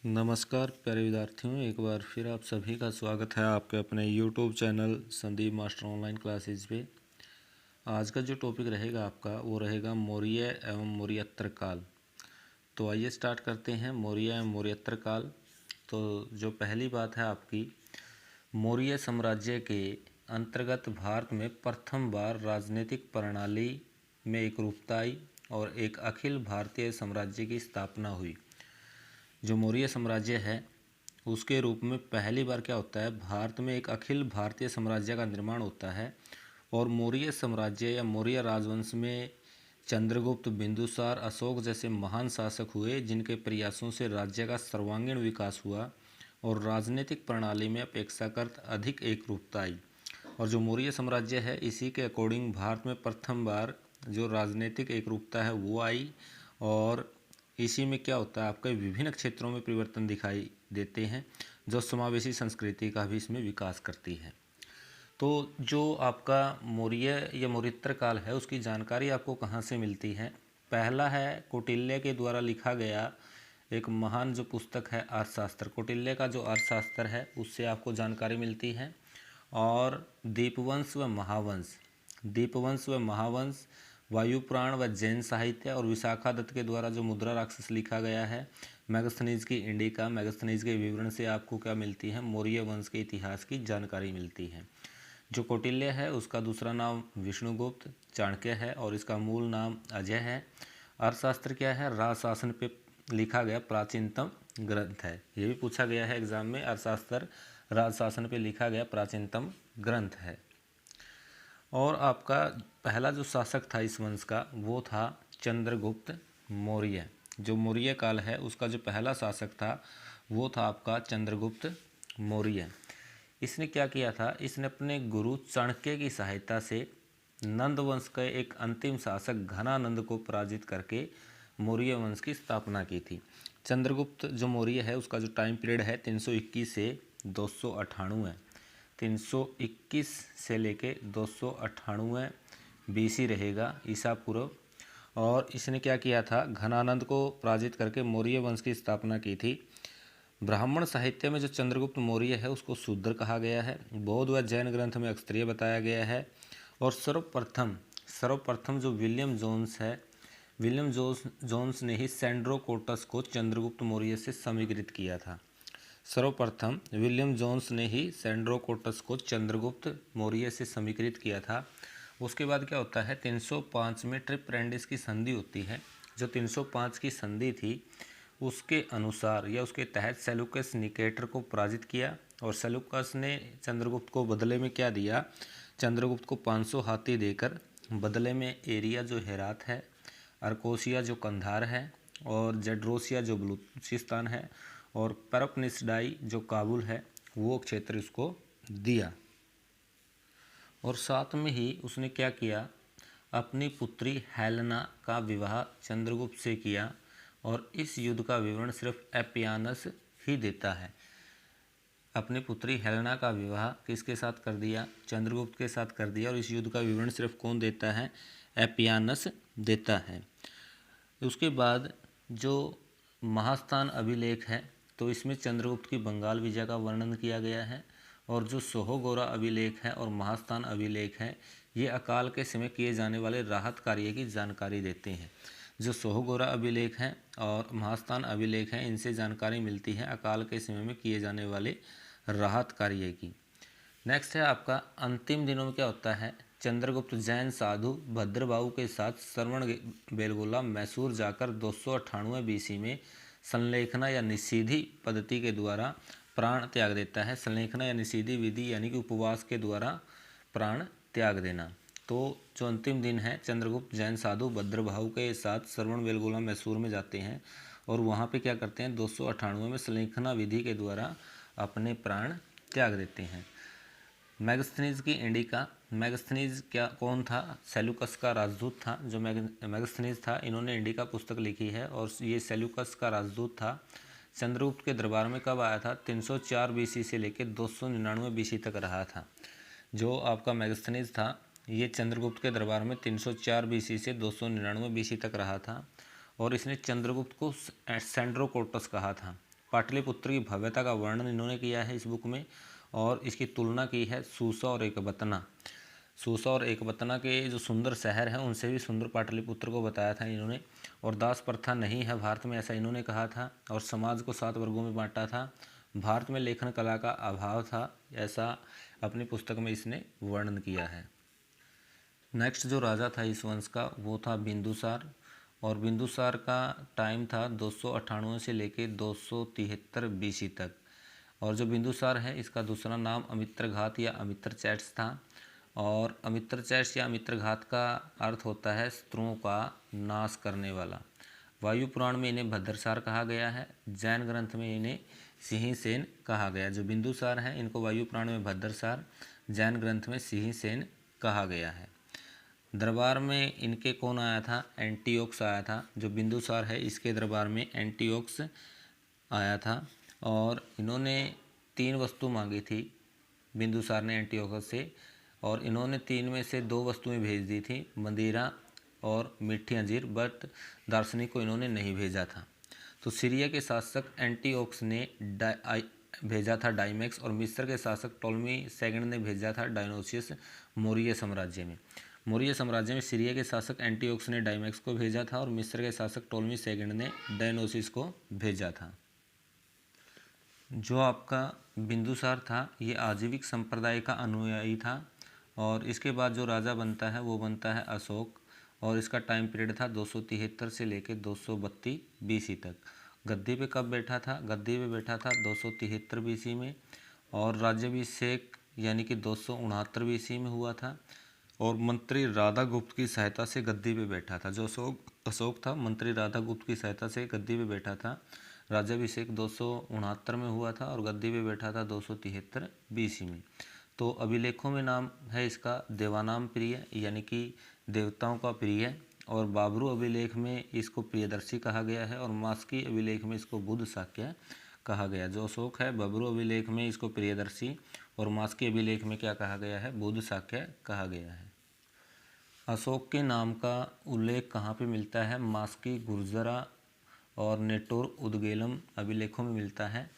नमस्कार प्यारे विद्यार्थियों, एक बार फिर आप सभी का स्वागत है आपके अपने YouTube channel Sandeep master online classes पे। आज का जो टॉपिक रहेगा आपका वो रहेगा मौर्य एवं मौर्योत्तर काल। तो आइए स्टार्ट करते हैं मौर्य एवं मौर्योत्तर काल। तो जो पहली बात है आपकी, मौर्य साम्राज्य के अंतर्गत भारत में प्रथम बार राजनीतिक प्रणाली में एकरूपता आई और एक अखिल भारतीय साम्राज्य की स्थापना हुई। जो मौर्य साम्राज्य है उसके रूप में पहली बार क्या होता है, भारत में एक अखिल भारतीय साम्राज्य का निर्माण होता है। और मौर्य साम्राज्य या मौर्य राजवंश में चंद्रगुप्त, बिंदुसार, अशोक जैसे महान शासक हुए जिनके प्रयासों से राज्य का सर्वांगीण विकास हुआ और राजनीतिक प्रणाली में अपेक्षाकृत अधिक एकरूपता आई। और जो मौर्य साम्राज्य है इसी के अकॉर्डिंग भारत में प्रथम बार जो राजनीतिक एकरूपता है वो आई। और इसी में क्या होता है, आपके विभिन्न क्षेत्रों में परिवर्तन दिखाई देते हैं जो समावेशी संस्कृति का भी इसमें विकास करती है। तो जो आपका मौर्य या मौर्योत्तर काल है उसकी जानकारी आपको कहाँ से मिलती है? पहला है कौटिल्य के द्वारा लिखा गया एक महान जो पुस्तक है अर्थशास्त्र। कौटिल्य का जो अर्थशास्त्र है उससे आपको जानकारी मिलती है। और दीपवंश व महावंश, वायुपुराण व जैन साहित्य और विशाखा दत्त के द्वारा जो मुद्रा राक्षस लिखा गया है, मेगस्थनीज की इंडिका, मेगस्थनीज के विवरण से आपको क्या मिलती है, मौर्य वंश के इतिहास की जानकारी मिलती है। जो कौटिल्य है उसका दूसरा नाम विष्णुगुप्त चाणक्य है और इसका मूल नाम अजय है। अर्थशास्त्र क्या है, राजशासन पे लिखा गया प्राचीनतम ग्रंथ है। ये भी पूछा गया है एग्जाम में, अर्थशास्त्र राजशासन पे लिखा गया प्राचीनतम ग्रंथ है। और आपका पहला जो शासक था इस वंश का वो था चंद्रगुप्त मौर्य। जो मौर्य काल है उसका जो पहला शासक था वो था आपका चंद्रगुप्त मौर्य। इसने क्या किया था, इसने अपने गुरु चाणक्य की सहायता से नंद वंश के एक अंतिम शासक घनानंद को पराजित करके मौर्य वंश की स्थापना की थी। चंद्रगुप्त जो मौर्य है उसका जो टाइम पीरियड है 321 से 298 है। 321 से लेके 298 बीसी रहेगा ईसा पूर्व। और इसने क्या किया था, घनानंद को पराजित करके मौर्य वंश की स्थापना की थी। ब्राह्मण साहित्य में जो चंद्रगुप्त मौर्य है उसको शूद्र कहा गया है। बौद्ध व जैन ग्रंथ में क्षत्रिय बताया गया है। और सर्वप्रथम जो विलियम जोन्स है, विलियम जोन्स ने ही सैंड्रोकोटस को चंद्रगुप्त मौर्य से समीकृत किया था। सर्वप्रथम विलियम जोन्स ने ही सैंड्रोकोटस को चंद्रगुप्त मौर्य से समीकृत किया था। उसके बाद क्या होता है, 305 में ट्रिपरेंडिस की संधि होती है। जो 305 की संधि थी उसके अनुसार या उसके तहत सेलुकस निकेटर को पराजित किया। और सेलुकस ने चंद्रगुप्त को बदले में क्या दिया, चंद्रगुप्त को 500 हाथी देकर बदले में एरिया जो हेरात है, अर्कोसिया जो कंधार है, और जेड्रोसिया जो बलूचिस्तान है, और परपनिसडाई जो काबुल है वो क्षेत्र उसको दिया। और साथ में ही उसने क्या किया, अपनी पुत्री हेलेना का विवाह चंद्रगुप्त से किया। और इस युद्ध का विवरण सिर्फ एपियानस ही देता है। अपनी पुत्री हेलेना का विवाह किसके साथ कर दिया, चंद्रगुप्त के साथ कर दिया। और इस युद्ध का विवरण सिर्फ कौन देता है, एपियानस देता है। उसके बाद जो महास्थान अभिलेख है तो इसमें चंद्रगुप्त की बंगाल विजय का वर्णन किया गया है। और जो सोहोगोरा अभिलेख है और महास्थान अभिलेख है ये अकाल के समय किए जाने वाले राहत कार्य की जानकारी देते हैं। जो सोहोगोरा अभिलेख हैं और महास्थान अभिलेख हैं इनसे जानकारी मिलती है अकाल के समय में किए जाने वाले राहत कार्य की। नेक्स्ट है आपका अंतिम दिनों में क्या होता है, चंद्रगुप्त जैन साधु भद्रबाहु के साथ श्रवण बेलगोला मैसूर जाकर 298 बीसी में संलेखना या निषीधी पद्धति के द्वारा प्राण त्याग देता है। संलेखना या निषीधी विधि यानी कि उपवास के द्वारा प्राण त्याग देना। तो जो अंतिम दिन है चंद्रगुप्त जैन साधु भद्रबाहु के साथ श्रवण बेलगोला मैसूर में जाते हैं और वहाँ पे क्या करते हैं, 298 में संलेखना विधि के द्वारा अपने प्राण त्याग देते हैं। मेगस्थनीज की इंडिका, मेगस्थनीज क्या कौन था, सेलुकस का राजदूत था। जो मेगस्थनीज था इन्होंने इंडिका पुस्तक लिखी है और ये सेलुकस का राजदूत था। चंद्रगुप्त के दरबार में कब आया था, 304 बीसी से लेकर 299 बीसी तक रहा था। जो आपका मेगस्थनीज था ये चंद्रगुप्त के दरबार में 304 बीसी से 299 बीसी तक रहा था। और इसने चंद्रगुप्त को सैंड्रोकोटस कहा था। पाटलिपुत्र की भव्यता का वर्णन इन्होंने किया है इस बुक में, और इसकी तुलना की है सूसा और एकबतना। सूसा और एकबतना के जो सुंदर शहर हैं उनसे भी सुंदर पाटलिपुत्र को बताया था इन्होंने। और दास प्रथा नहीं है भारत में, ऐसा इन्होंने कहा था। और समाज को 7 वर्गों में बांटा था। भारत में लेखन कला का अभाव था, ऐसा अपनी पुस्तक में इसने वर्णन किया है। नेक्स्ट जो राजा था इस वंश का वो था बिंदुसार। और बिंदुसार का टाइम था 298 से लेके 273 BC तक। और जो बिंदुसार है इसका दूसरा नाम अमित्रघात या अमित्रचैट्स था। और अमित्रचैट्स या अमित्रघात का अर्थ होता है शत्रुओं का नाश करने वाला। वायु पुराण में इन्हें भद्रसार कहा गया है। जैन ग्रंथ में इन्हें सिंहिसेन कहा गया। जो बिंदुसार हैं इनको वायु पुराण में भद्रसार, जैन ग्रंथ में सिंहिसेन कहा गया है। दरबार में इनके कौन आया था? एंटीओक्स आया था। जो बिंदुसार है इसके दरबार में एंटीओक्स आया था। और इन्होंने 3 वस्तु मांगी थी बिंदुसार ने एंटीओकस से, और इन्होंने 3 में से 2 वस्तुएं भेज दी थी, मदिरा और मीठी अंजीर, बट दार्शनिक को इन्होंने नहीं भेजा था। तो सीरिया के शासक एंटीओक्स ने भेजा था डाइमैक्स, और मिस्र के शासक टोलमी सेकंड ने भेजा था डायनोसियस मौर्य साम्राज्य में। मौर्य साम्राज्य में सीरिया के शासक एंटीओक्स ने डाइमैक्स को भेजा था और मिस्र के शासक टोलमी सेकंड ने डायनोसियस को भेजा था। जो आपका बिंदुसार था ये आजीविक संप्रदाय का अनुयायी था। और इसके बाद जो राजा बनता है वो बनता है अशोक, और इसका टाइम पीरियड था 273 से लेकर 232 BC तक। गद्दी पे कब बैठा था? गद्दी पे बैठा था 273 BC में, और राज्याभिषेक यानी कि 269 BC में हुआ था। और मंत्री राधा गुप्त की सहायता से गद्दी पे बैठा था। जो अशोक था मंत्री राधा गुप्त की सहायता से गद्दी पे बैठा था। राज्याभिषेक 269 में हुआ था और गद्दी पे बैठा था 273 BC में। तो अभिलेखों में नाम है इसका देवानाम प्रिय, यानी कि देवताओं का प्रिय। और बाबरू अभिलेख में इसको प्रियदर्शी कहा गया है, और मास्की अभिलेख में इसको बुध शाक्य कहा गया। जो अशोक है बबरू अभिलेख में इसको प्रियदर्शी, और मास्की अभिलेख में क्या कहा गया है? बुध शाक्य कहा गया है। अशोक के नाम का उल्लेख कहाँ पे मिलता है? मास्की, गुर्जरा और नेटोर उदगेलम अभिलेखों में मिलता है।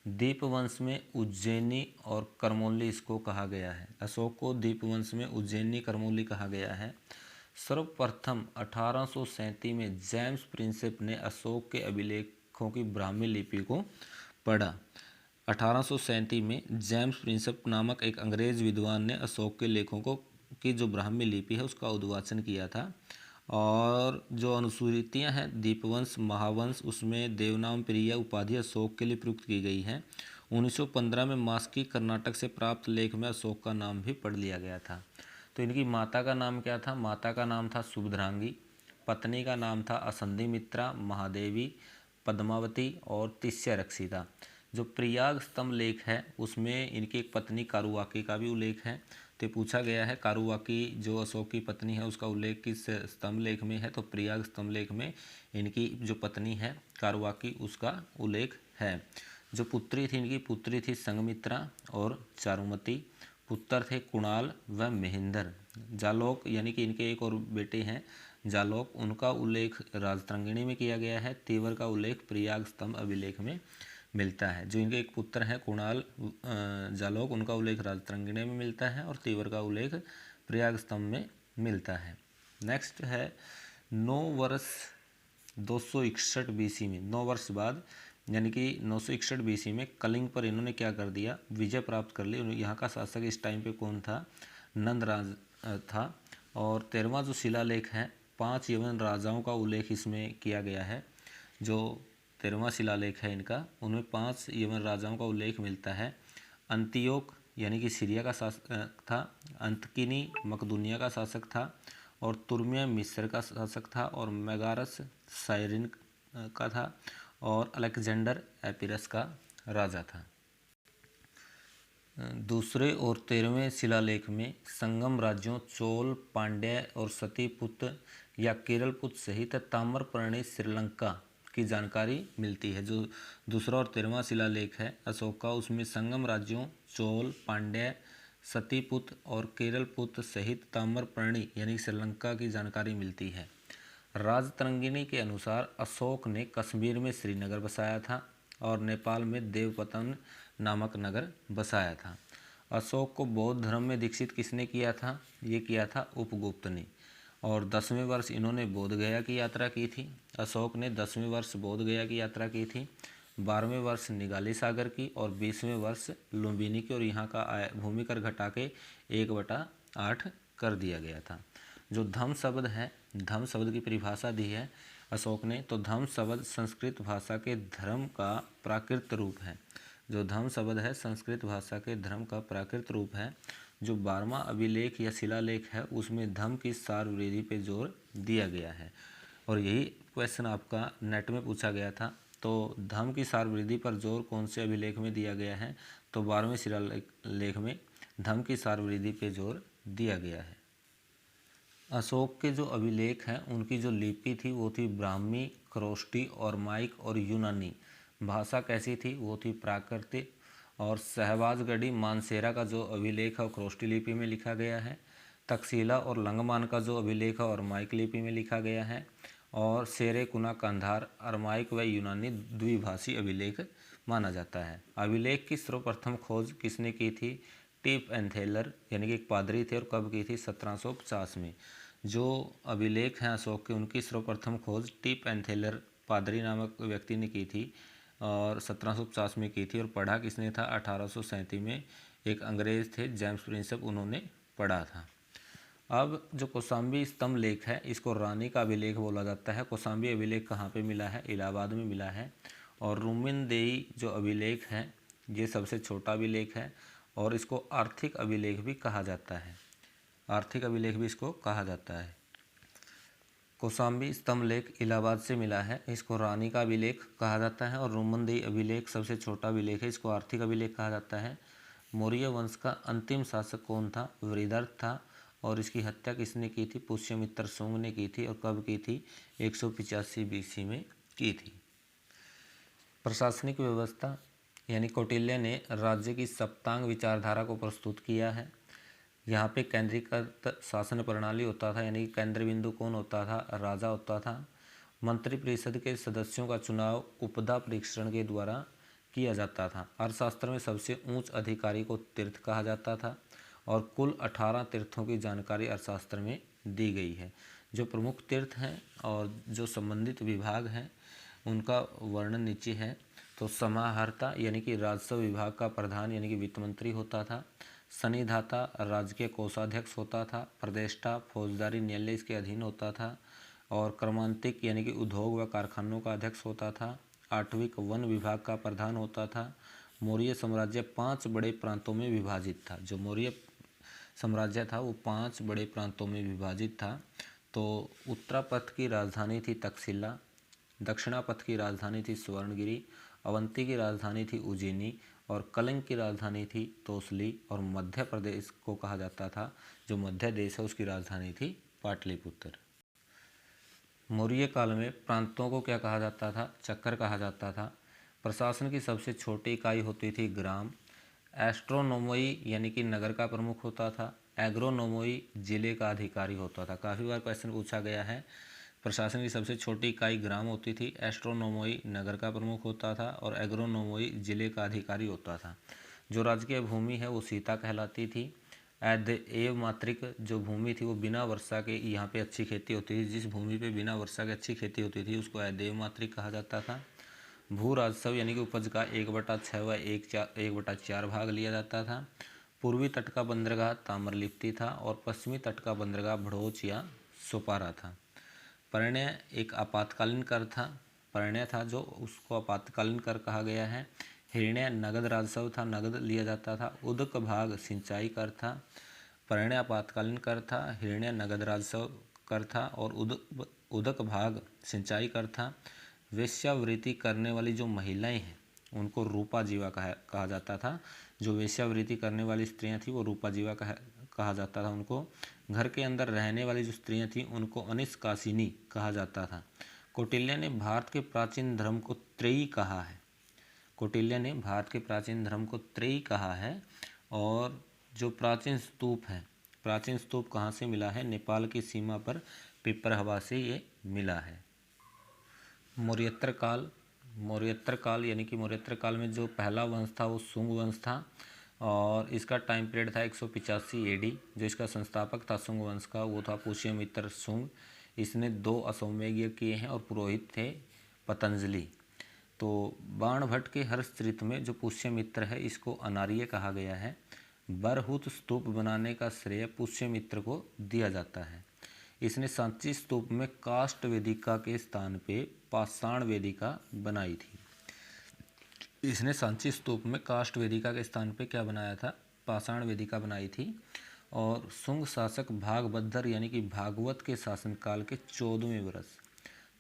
दीपवंश में उज्जैनी और करमौली इसको कहा गया है। अशोक को दीपवंश में उज्जैनी करमौली कहा गया है। सर्वप्रथम 1837 में जेम्स प्रिंसेप ने अशोक के अभिलेखों की ब्राह्मी लिपि को पढ़ा। 1837 में जेम्स प्रिंसेप नामक एक अंग्रेज विद्वान ने अशोक के लेखों को की जो ब्राह्मी लिपि है उसका उद्वाचन किया था। और जो अनुसूचियाँ हैं दीपवंश, महावंश, उसमें देवनाम प्रिय उपाधि अशोक के लिए प्रयुक्त की गई है। 1915 में मास्की कर्नाटक से प्राप्त लेख में अशोक का नाम भी पढ़ लिया गया था। तो इनकी माता का नाम क्या था? माता का नाम था सुभद्रांगी। पत्नी का नाम था असंधिमित्रा, महादेवी, पद्मावती और तिस्या रक्षिता। जो प्रयाग स्तंभ लेख है उसमें इनकी एक पत्नी कारुवाकी का भी उल्लेख है। तो पूछा गया है कारुवाकी जो अशोक की पत्नी है उसका उल्लेख किस स्तंभ लेख में है? तो प्रयाग स्तंभ लेख में इनकी जो पत्नी है कारुवाकी उसका उल्लेख है। जो पुत्री थी इनकी पुत्री थी संगमित्रा और चारुमती। पुत्र थे कुणाल व महेंद्र। जालोक यानी कि इनके एक और बेटे हैं जालोक, उनका उल्लेख राजतरंगिणी में किया गया है। तीवर का उल्लेख प्रयाग स्तंभ अभिलेख में मिलता है। जो इनके एक पुत्र हैं कुणाल जालोक, उनका उल्लेख राजतरंगिणी में मिलता है और तीवर का उल्लेख प्रयाग स्तंभ में मिलता है। नेक्स्ट है 9 वर्ष 261 BC में, 9 वर्ष बाद यानी कि 961 BC में कलिंग पर इन्होंने क्या कर दिया? विजय प्राप्त कर ली। यहाँ का शासक इस टाइम पे कौन था? नंदराज था। और 13वां जो शिलालेख है 5 यवन राजाओं का उल्लेख इसमें किया गया है। जो 13वां शिलालेख है इनका उनमें 5 यवन राजाओं का उल्लेख मिलता है। अंतियोक यानी कि सीरिया का शासक था, अंतकिनी मकदूनिया का शासक था, और तुर्मिया मिस्र का शासक था, और मेगारस साइरिन का था, और अलेक्जेंडर एपिरस का राजा था। दूसरे और 13वें शिलालेख में संगम राज्यों चोल, पांड्य और सतीपुत्र या केरलपुत्र सहित ताम्रपर्णी श्रीलंका की जानकारी मिलती है। जो दूसरा और 13वां शिलालेख है अशोक का उसमें संगम राज्यों चोल, पांड्य, सतीपुत्र और केरलपुत्र सहित ताम्रपर्णी यानी श्रीलंका की जानकारी मिलती है। राजतरंगिणी के अनुसार अशोक ने कश्मीर में श्रीनगर बसाया था। और नेपाल में देवपतन नामक नगर बसाया था। अशोक को बौद्ध धर्म में दीक्षित किसने किया था? ये किया था उपगुप्त ने। और 10वें वर्ष इन्होंने बोध गया की यात्रा की थी। अशोक ने 10वें वर्ष बोध गया की यात्रा की थी, 12वें वर्ष निगाली सागर की और 20वें वर्ष लुम्बिनी की, और यहाँ का भूमि कर घटा के 1/8 कर दिया गया था। जो धम्म शब्द है, धम्म शब्द की परिभाषा दी है अशोक ने, तो धम्म शब्द संस्कृत भाषा के धर्म का प्राकृत रूप है। जो धम्म शब्द है संस्कृत भाषा के धर्म का प्राकृत रूप है। जो 12वां अभिलेख या शिलालेख है उसमें धम्म की सार वृद्धि पे जोर दिया गया है, और यही क्वेश्चन आपका नेट में पूछा गया था। तो धम्म की सार वृद्धि पर जोर कौन से अभिलेख में दिया गया है? तो 12वें शिलालेख में धम्म की सार वृद्धि पे जोर दिया गया है। अशोक के जो अभिलेख हैं उनकी जो लिपि थी वो थी ब्राह्मी, खरोष्टी और माइक और यूनानी। भाषा कैसी थी? वो थी प्राकृतिक। और सहबाजगढ़ी मानसेरा का जो अभिलेख है वो खरोष्टी लिपि में लिखा गया है। तक्षशिला और लंगमान का जो अभिलेख है और माइक लिपि में लिखा गया है। और सेरेकुना कंधार अरमाइक व यूनानी द्विभाषी अभिलेख माना जाता है। अभिलेख की सर्वप्रथम खोज किसने की थी? टिप एंथेलर यानी कि एक पादरी थे, और कब की थी? 1750 में। जो अभिलेख हैं अशोक के उनकी सर्वप्रथम खोज टिप एंथेलर पादरी नामक व्यक्ति ने की थी और 1750 में की थी। और पढ़ा किसने था? 1837 में एक अंग्रेज थे जेम्स प्रिंसेप, उन्होंने पढ़ा था। अब जो कौशाम्बी स्तंभ लेख है इसको रानी का अभिलेख बोला जाता है। कौशाम्बी अभिलेख कहाँ पे मिला है? इलाहाबाद में मिला है। और रुमिनदेई जो अभिलेख है ये सबसे छोटा अभिलेख है, और इसको आर्थिक अभिलेख भी कहा जाता है। आर्थिक अभिलेख भी इसको कहा जाता है। कौशाम्बी स्तंभ लेख इलाहाबाद से मिला है, इसको रानी का अभिलेख कहा जाता है। और रुमनदेई अभिलेख सबसे छोटा अभिलेख है, इसको आर्थिक अभिलेख कहा जाता है। मौर्य वंश का अंतिम शासक कौन था? वृहदर्थ था। और इसकी हत्या किसने की थी? पुष्यमित्र शुंग ने की थी। और कब की थी? 185 BC में की थी। प्रशासनिक व्यवस्था यानी कौटिल्य ने राज्य की सप्तांग विचारधारा को प्रस्तुत किया है। यहाँ पे केंद्रीकृत शासन प्रणाली होता था, यानी केंद्र बिंदु कौन होता था? राजा होता था। मंत्रिपरिषद के सदस्यों का चुनाव उपदा परीक्षण के द्वारा किया जाता था। अर्थशास्त्र में सबसे उच्च अधिकारी को तीर्थ कहा जाता था। और कुल 18 तीर्थों की जानकारी अर्थशास्त्र में दी गई है। जो प्रमुख तीर्थ हैं और जो संबंधित विभाग हैं उनका वर्णन नीचे है। तो समाहर्ता यानी कि राजस्व विभाग का प्रधान यानी कि वित्त मंत्री होता था। सन्निधाता राजकीय कोषाध्यक्ष होता था। प्रदेष्टा फौजदारी न्यायालय इसके अधीन होता था। और क्रमांतिक यानी कि उद्योग व कारखानों का अध्यक्ष होता था। आठविक वन विभाग का प्रधान होता था। मौर्य साम्राज्य 5 बड़े प्रांतों में विभाजित था। जो मौर्य साम्राज्य था वो 5 बड़े प्रांतों में विभाजित था। तो उत्तरापथ की राजधानी थी तक्षशिला, दक्षिणापथ की राजधानी थी स्वर्णगिरी, अवंती की राजधानी थी उज्जैनी, और कलिंग की राजधानी थी तोसली, और मध्य प्रदेश को कहा जाता था, जो मध्य देश है उसकी राजधानी थी पाटलिपुत्र। मौर्य काल में प्रांतों को क्या कहा जाता था? चक्कर कहा जाता था। प्रशासन की सबसे छोटी इकाई होती थी ग्राम। एस्ट्रोनोमोई यानी कि नगर का प्रमुख होता था। एग्रोनोमोई जिले का अधिकारी होता था। काफ़ी बार क्वेश्चन पूछा गया है। प्रशासन की सबसे छोटी इकाई ग्राम होती थी, एस्ट्रोनोमोई नगर का प्रमुख होता था, और एग्रोनोमोई जिले का अधिकारी होता था। जो राजकीय भूमि है वो सीता कहलाती थी। एव मात्रिक जो भूमि थी वो बिना वर्षा के यहाँ पे अच्छी खेती होती थी। जिस भूमि पे बिना वर्षा के अच्छी खेती होती थी उसको एदेव मात्रिक कहा जाता था। भू राजस्व यानी कि उपज का 1/6 व 1/4 भाग लिया जाता था। पूर्वी तट का बंदरगाह ताम्रलिप्ति था, और पश्चिमी तट का बंदरगाह भड़ोच या सोपारा था। परिणय एक आपातकालीन कर था। परिणय था जो उसको आपातकालीन कर कहा गया है। हिरण्य नगद राजस्व था, नगद लिया जाता था। उदक भाग सिंचाई कर था। परिणय आपातकालीन कर था, हिरण्य नगद राजस्व कर था, और उदक भाग सिंचाई कर था। वेश्यावृत्ति करने वाली जो महिलाएं हैं उनको रूपा जीवा कहा जाता था। जो वेश्यावृत्ति करने वाली स्त्रियां थी वो रूपा जीवा कहा जाता था उनको। घर के अंदर रहने वाली जो स्त्रियां थीं उनको अनिष्कासिनी कहा जाता था। कौटिल्य ने भारत के प्राचीन धर्म को त्रयी कहा है। कौटिल्य ने भारत के प्राचीन धर्म को त्रयी कहा है। और जो प्राचीन स्तूप है, प्राचीन स्तूप कहाँ से मिला है? नेपाल की सीमा पर पिपरहवा से ये मिला है। मौर्योत्तर काल मौर्योत्तर काल यानी कि मौर्योत्तर काल में जो पहला वंश था वो शुंग वंश था और इसका टाइम पीरियड था 185 एडी। जो इसका संस्थापक था शुंग वंश का वो था पुष्यमित्र शुंग। इसने 2 अश्वमेध किए हैं और पुरोहित थे पतंजलि। तो बाणभट्ट के हर्षचरित में जो पुष्यमित्र है इसको अनार्य कहा गया है। बरहुत स्तूप बनाने का श्रेय पुष्यमित्र को दिया जाता है। इसने सांची स्तूप में काष्ठ वेदिका के स्थान पे पाषाण वेदिका बनाई थी। इसने सांची स्तूप में काष्ठ वेदिका के स्थान पे क्या बनाया था? पाषाण वेदिका बनाई थी। और शुंग शासक भागभद्र यानी कि भागवत के शासनकाल के 14वें वर्ष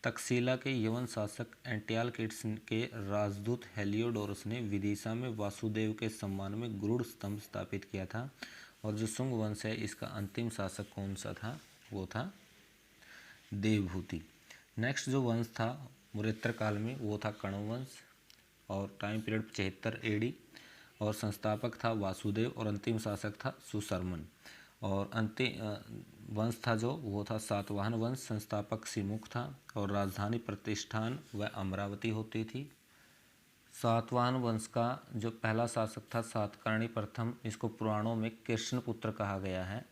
तक्षशिला के यवन शासक एंटियालकिड्स के राजदूत हेलियोडोरस ने विदिशा में वासुदेव के सम्मान में गरुड़ स्तंभ स्थापित किया था। और जो शुंग वंश है इसका अंतिम शासक कौन सा था? वो था देवभूति। नेक्स्ट जो वंश था मौर्योत्तर काल में वो था कण्व वंश और टाइम पीरियड 75 एडी और संस्थापक था वासुदेव और अंतिम शासक था सुशर्मन। और अंतिम वंश था जो वो था सातवाहन वंश, संस्थापक सिमुख था और राजधानी प्रतिष्ठान व अमरावती होती थी। सातवाहन वंश का जो पहला शासक था सातकर्णी प्रथम, इसको पुराणों में कृष्णपुत्र कहा गया है।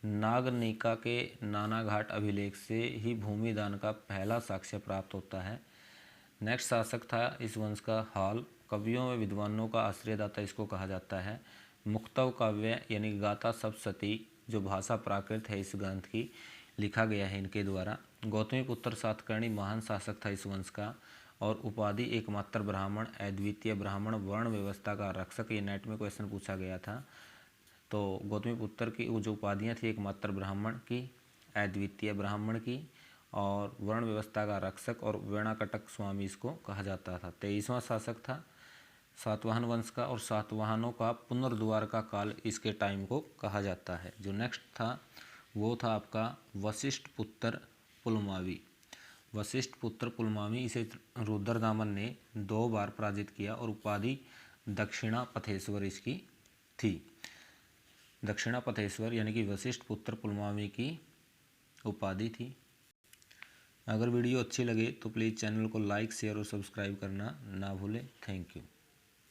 नागनिका के नानाघाट अभिलेख से ही भूमि दान का पहला साक्ष्य प्राप्त होता है। नेक्स्ट शासक था इस वंश का हाल। कवियों व विद्वानों का आश्रयदाता इसको कहा जाता है। मुक्तव काव्य यानी गाथा सप्तशती जो भाषा प्राकृत है इस ग्रंथ की, लिखा गया है इनके द्वारा। गौतमी पुत्र सातकर्णी महान शासक था इस वंश का और उपाधि एकमात्र ब्राह्मण, अद्वितीय ब्राह्मण, वर्ण व्यवस्था का रक्षक। ये नेट में क्वेश्चन पूछा गया था। तो गौतमी पुत्र की जो उपाधियाँ थी एकमात्र ब्राह्मण की, अद्वितीय ब्राह्मण की और वर्ण व्यवस्था का रक्षक और वेणाकटक स्वामी इसको कहा जाता था। 23वां शासक था सातवाहन वंश का और सातवाहनों का पुनर्द्वार का काल इसके टाइम को कहा जाता है। जो नेक्स्ट था वो था आपका वशिष्ठ पुत्र पुलमावी। वशिष्ठ पुत्र पुलमावी इसे रुद्रदामन ने 2 बार पराजित किया और उपाधि दक्षिणापथेश्वर इसकी थी। दक्षिणापथेश्वर यानी कि वशिष्ठ पुत्र पुलमावी की उपाधि थी। अगर वीडियो अच्छी लगे तो प्लीज़ चैनल को लाइक, शेयर और सब्सक्राइब करना ना भूलें। Thank you.